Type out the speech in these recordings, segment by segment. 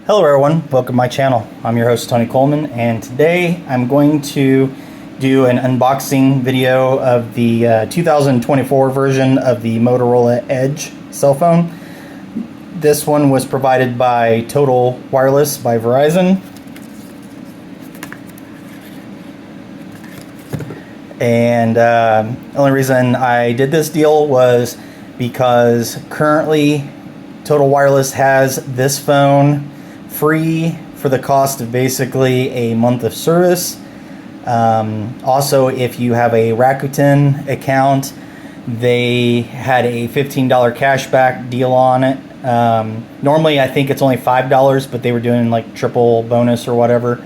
Hello everyone, welcome to my channel. I'm your host Tony Coleman, and today I'm going to do an unboxing video of the 2024 version of the Motorola Edge cell phone. This one was provided by Total Wireless by Verizon. And the only reason I did this deal was because currently Total Wireless has this phone free for the cost of basically a month of service. Also, if you have a Rakuten account, they had a $15 cashback deal on it. Normally I think it's only $5, but they were doing like triple bonus or whatever.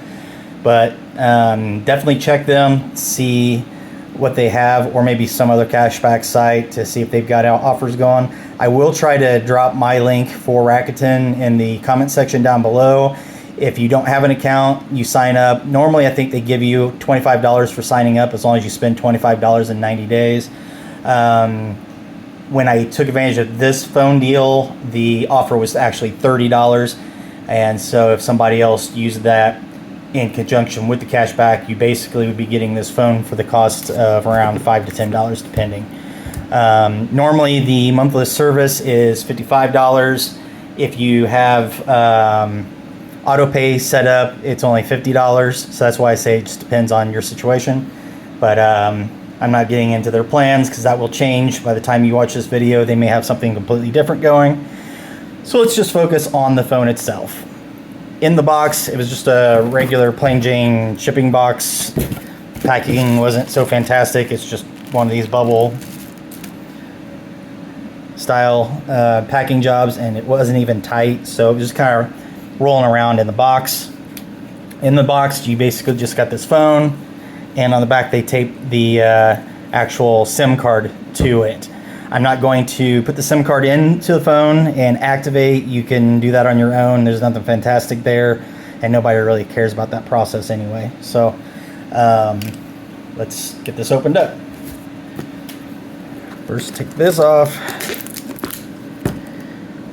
But definitely check them, see what they have, or maybe some other cashback site to see if they've got offers going. I will try to drop my link for Rakuten in the comment section down below. If you don't have an account, you sign up. Normally I think they give you $25 for signing up as long as you spend $25 in 90 days. When I took advantage of this phone deal, the offer was actually $30. And so if somebody else used that in conjunction with the cashback, you basically would be getting this phone for the cost of around $5 to $10 depending. Normally the monthly service is $55. If you have auto pay set up, it's only $50. So that's why I say it just depends on your situation. But I'm not getting into their plans because that will change by the time you watch this video. They may have something completely different going. So let's just focus on the phone itself. In the box, it was just a regular plain Jane shipping box. Packing wasn't so fantastic. It's just one of these bubble style packing jobs, and it wasn't even tight, so it was just kind of rolling around in the box. In the box, you basically just got this phone, and on the back they taped the actual SIM card to it. I'm not going to put the SIM card into the phone and activate. You can do that on your own. There's nothing fantastic there, and nobody really cares about that process anyway. So let's get this opened up. First, take this off.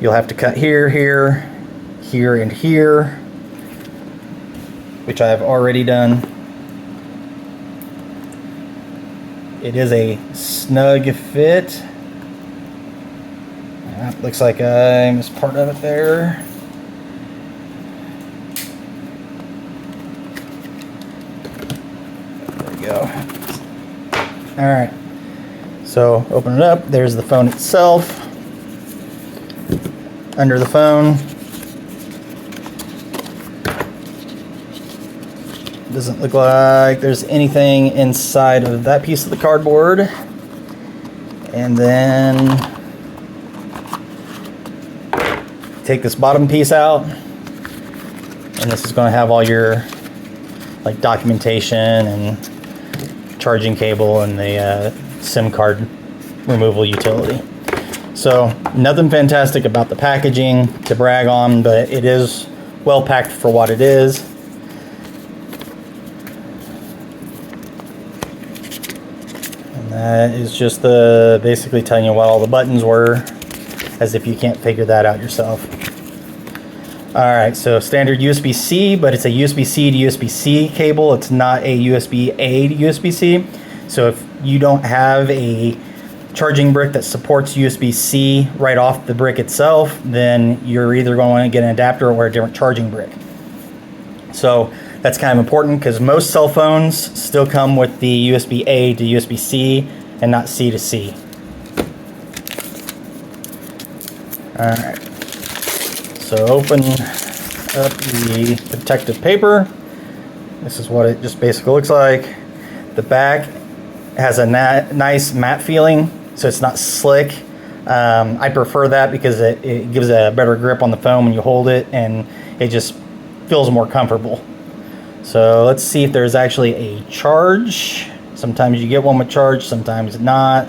You'll have to cut here, here, here, and here, which I have already done. It is a snug fit. Looks like I missed part of it there. There we go. Alright, so open it up. There's the phone itself. Under the phone, doesn't look like there's anything inside of that piece of the cardboard. And then take this bottom piece out, and this is going to have all your like documentation and charging cable and the SIM card removal utility. So nothing fantastic about the packaging to brag on, but it is well packed for what it is. And that is just the basically telling you what all the buttons were, as if you can't figure that out yourself. Alright, so standard USB-C, but it's a USB-C to USB-C cable. It's not a USB-A to USB-C. So if you don't have a charging brick that supports USB-C right off the brick itself, then you're either going to get an adapter or a different charging brick. So that's kind of important because most cell phones still come with the USB-A to USB-C and not C to C. Alright, so open up the protective paper. This is what it just basically looks like. The back has a nice matte feeling, so it's not slick. I prefer that because it gives a better grip on the phone when you hold it, and it just feels more comfortable. So let's see if there's actually a charge. Sometimes you get one with charge, sometimes not.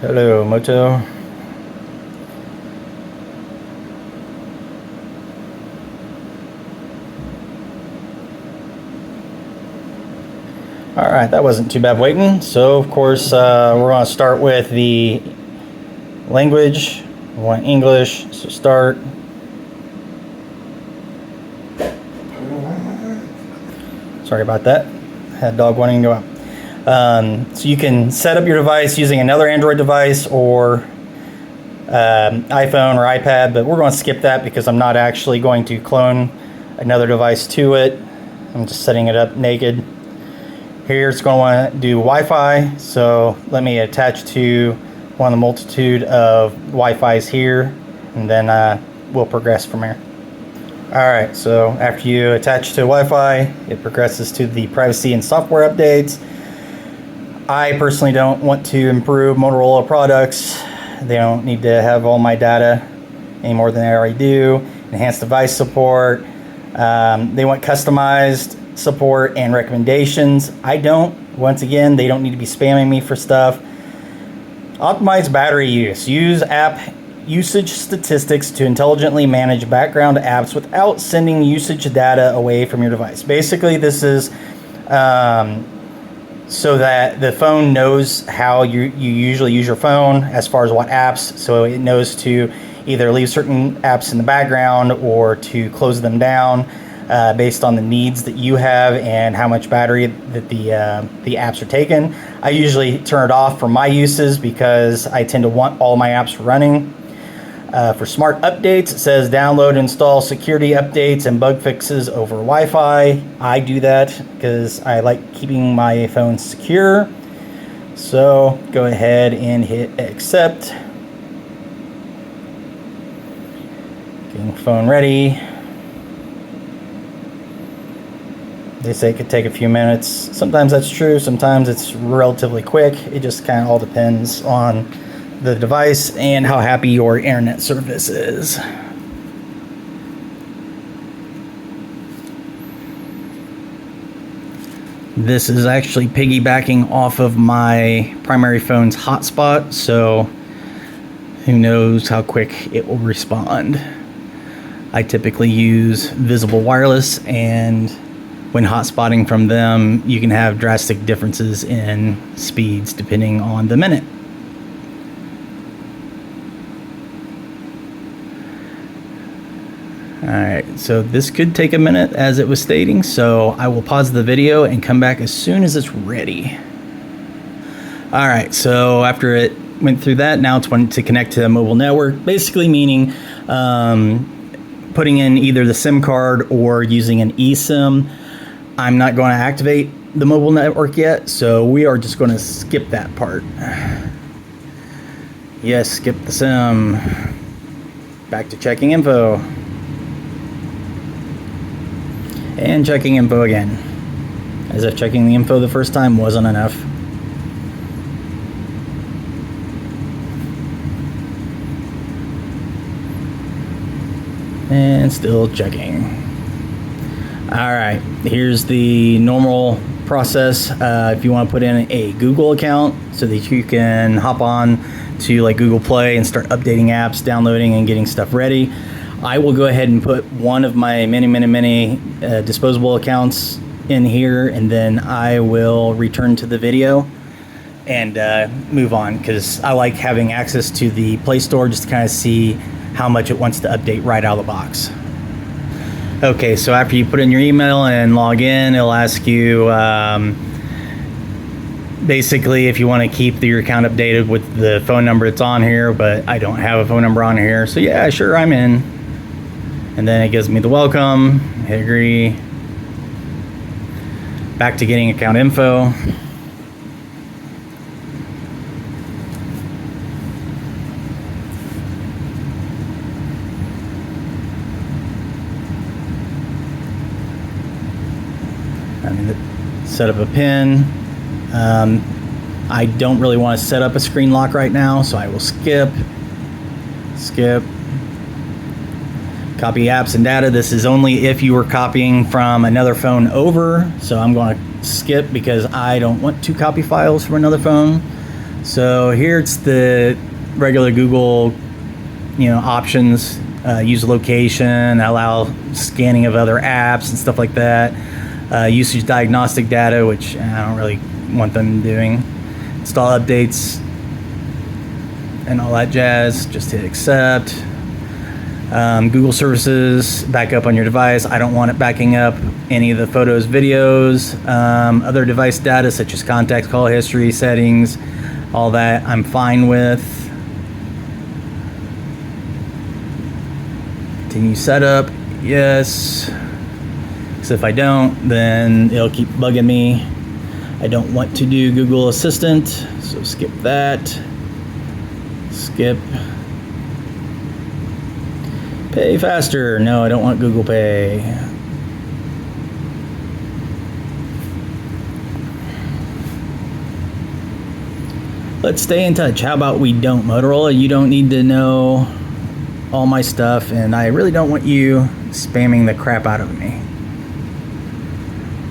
Hello, Moto. All right, that wasn't too bad waiting. So of course, we're going to start with the language. We want English, so start. Sorry about that. Had a dog wanting to go out. So you can set up your device using another Android device or iPhone or iPad, but we're going to skip that because I'm not actually going to clone another device to it. I'm just setting it up naked. Here it's going to want to do Wi-Fi, so let me attach to one of the multitude of Wi-Fis here, and then we'll progress from here. Alright, so after you attach to Wi-Fi, it progresses to the privacy and software updates. I personally don't want to improve Motorola products. They don't need to have all my data any more than they already do. Enhanced device support. They want customized support and recommendations. I don't. Once again, they don't need to be spamming me for stuff. Optimize battery use. Use app usage statistics to intelligently manage background apps without sending usage data away from your device. Basically, this is so that the phone knows how you usually use your phone as far as what apps, so it knows to either leave certain apps in the background or to close them down based on the needs that you have and how much battery that the apps are taking. I usually turn it off for my uses because I tend to want all my apps running. For smart updates, it says download and install security updates and bug fixes over Wi-Fi. I do that because I like keeping my phone secure. So go ahead and hit accept. Getting phone ready. They say it could take a few minutes. Sometimes that's true, sometimes it's relatively quick. It just kind of all depends on the device and how happy your internet service is. This is actually piggybacking off of my primary phone's hotspot, so who knows how quick it will respond. I typically use Visible Wireless, and when hotspotting from them, you can have drastic differences in speeds depending on the minute. Alright, so this could take a minute as it was stating, so I will pause the video and come back as soon as it's ready. Alright, so after it went through that, now it's wanting to connect to a mobile network, basically meaning putting in either the SIM card or using an eSIM. I'm not going to activate the mobile network yet, so we are just going to skip that part. Yes, skip the SIM. Back to checking info. And checking info again. As if checking the info the first time wasn't enough. And still checking. Alright, here's the normal process. If you want to put in a Google account so that you can hop on to like Google Play and start updating apps, downloading and getting stuff ready, I will go ahead and put one of my many disposable accounts in here, and then I will return to the video and move on, because I like having access to the Play Store just to kind of see how much it wants to update right out of the box. Okay, so after you put in your email and log in, it'll ask you basically if you want to keep your account updated with the phone number that's on here, but I don't have a phone number on here, so yeah, sure, I'm in. And then it gives me the welcome, hit agree, back to getting account info. I'm going to set up a PIN. I don't really want to set up a screen lock right now, so I will skip. Copy apps and data. This is only if you were copying from another phone over, so I'm going to skip because I don't want to copy files from another phone. So here it's the regular Google, options. Use location, allow scanning of other apps and stuff like that. usage diagnostic data, which I don't really want them doing. Install updates and all that jazz. Just hit accept. Google services back up on your device. I don't want it backing up any of the photos, videos, other device data such as contacts, call history, settings, all that I'm fine with. Continue setup, yes. So if I don't, then it'll keep bugging me. I don't want to do Google Assistant, so skip that. Skip. Pay faster. No, I don't want Google Pay. Let's stay in touch. How about we don't? Motorola, you don't need to know all my stuff, and I really don't want you spamming the crap out of me.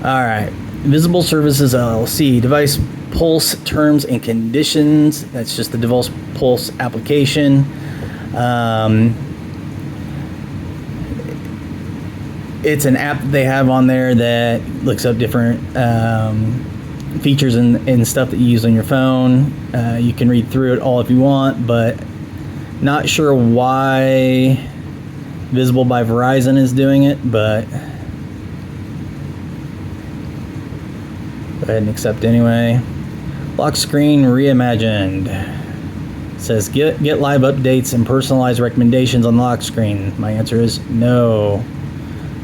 Alright. Visible Services LLC. Device Pulse Terms and Conditions. That's just the Device Pulse application. It's an app that they have on there that looks up different features and stuff that you use on your phone. You can read through it all if you want, but not sure why Visible by Verizon is doing it, but go ahead and accept anyway. Lock screen reimagined. It says get live updates and personalized recommendations on the lock screen. My answer is no.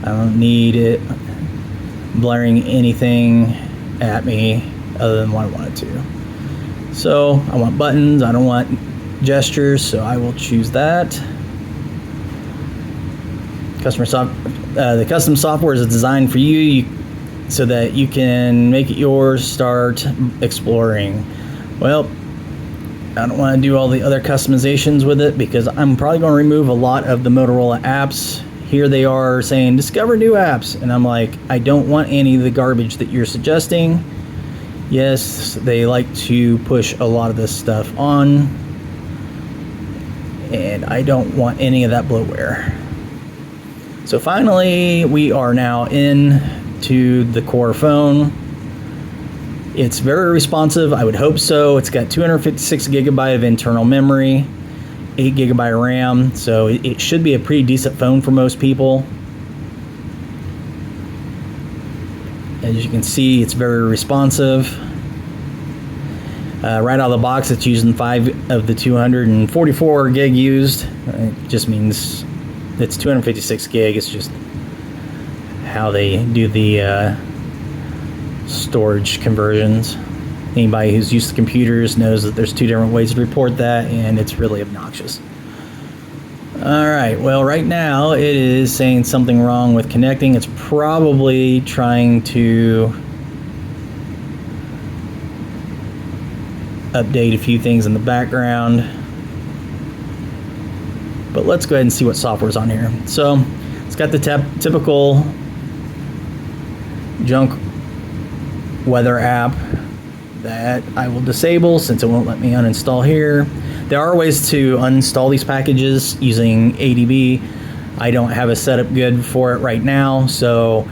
I don't need it blaring anything at me other than what I want it to. So I want buttons. I don't want gestures, so I will choose that. The custom software is designed for you so that you can make it yours. Start exploring. Well, I don't want to do all the other customizations with it because I'm probably going to remove a lot of the Motorola apps. Here they are saying discover new apps, and I'm like, I don't want any of the garbage that you're suggesting. Yes, they like to push a lot of this stuff on, and I don't want any of that bloatware. So finally, we are now into the core phone. It's very responsive. I would hope so. It's got 256 gigabyte of internal memory, 8 gigabyte RAM, so it should be a pretty decent phone for most people. As you can see, it's very responsive. Right out of the box, it's using 5 of the 244 gig used. It just means it's 256 gig. It's just how they do the storage conversions. Anybody who's used to computers knows that there's 2 different ways to report that, and it's really obnoxious. Alright, well right now it is saying something wrong with connecting. It's probably trying to update a few things in the background. But let's go ahead and see what software's on here. So it's got the typical junk weather app that I will disable since it won't let me uninstall here. There are ways to uninstall these packages using ADB. I don't have a setup good for it right now, so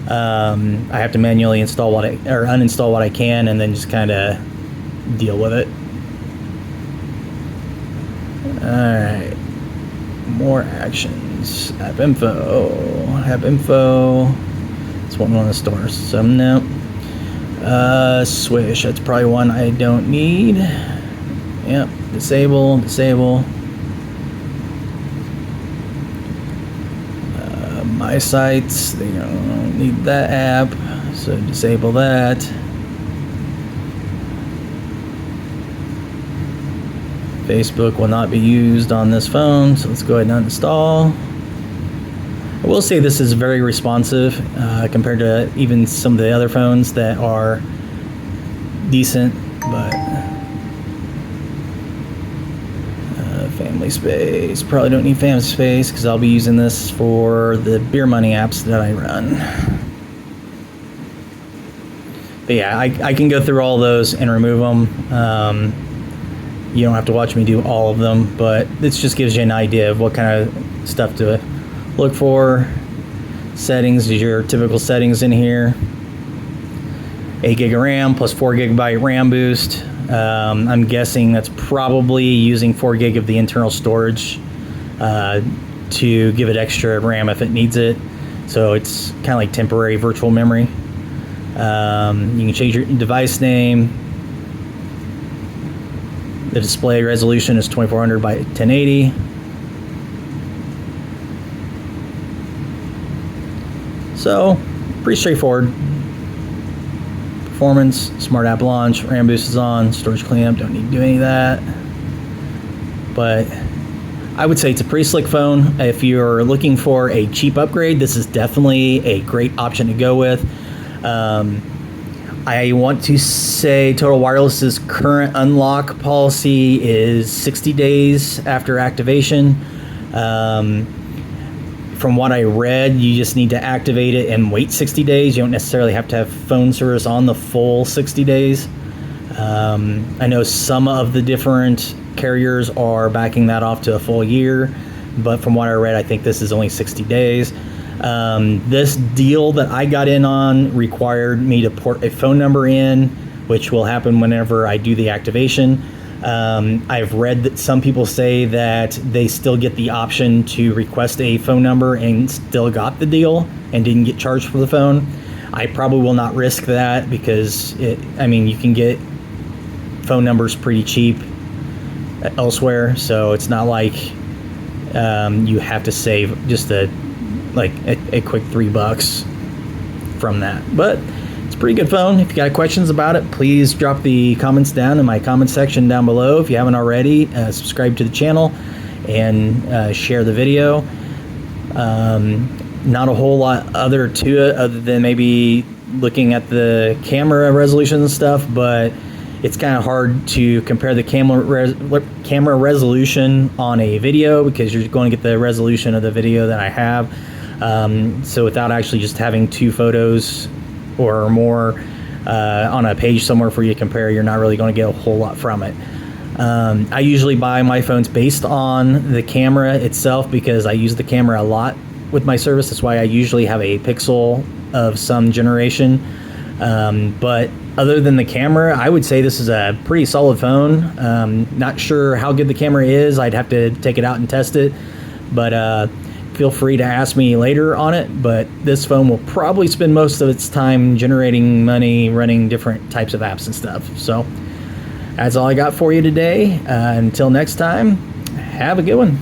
I have to manually install uninstall what I can, and then just kind of deal with it. All right, more actions. App info. It's one of the stores. So no. Swish, that's probably one I don't need. Yep, disable. My sites, they don't need that app, so disable that. Facebook will not be used on this phone, so let's go ahead and uninstall. I will say this is very responsive compared to even some of the other phones that are decent, but family space, probably don't need family space because I'll be using this for the beer money apps that I run. But yeah, I can go through all those and remove them. You don't have to watch me do all of them, but this just gives you an idea of what kind of stuff to look for. Settings, your typical settings in here. 8 gig of RAM plus 4 gigabyte RAM boost. I'm guessing that's probably using 4 gig of the internal storage to give it extra RAM if it needs it. So it's kind of like temporary virtual memory. You can change your device name. The display resolution is 2400 by 1080. So pretty straightforward. Performance, smart app launch, RAM boost is on, storage cleanup, don't need to do any of that. But I would say it's a pretty slick phone. If you're looking for a cheap upgrade, this is definitely a great option to go with. I want to say Total Wireless's current unlock policy is 60 days after activation. From what I read, you just need to activate it and wait 60 days. You don't necessarily have to have phone service on the full 60 days. I know some of the different carriers are backing that off to a full year, but from what I read, I think this is only 60 days. This deal that I got in on required me to port a phone number in, which will happen whenever I do the activation. I've read that some people say that they still get the option to request a phone number and still got the deal and didn't get charged for the phone. I probably will not risk that because you can get phone numbers pretty cheap elsewhere, so it's not like you have to save just a quick $3 from that. But it's a pretty good phone. If you got questions about it, please drop the comments down in my comment section down below. If you haven't already, subscribe to the channel and share the video. Not a whole lot other to it other than maybe looking at the camera resolution and stuff, but it's kind of hard to compare the camera resolution on a video because you're going to get the resolution of the video that I have. So without actually just having two photos or more on a page somewhere for you to compare, you're not really going to get a whole lot from it. I usually buy my phones based on the camera itself because I use the camera a lot with my service. That's why I usually have a Pixel of some generation. But other than the camera, I would say this is a pretty solid phone. Not sure how good the camera is. I'd have to take it out and test it. But feel free to ask me later on it. But this phone will probably spend most of its time generating money, running different types of apps and stuff. So that's all I got for you today. Until next time, have a good one.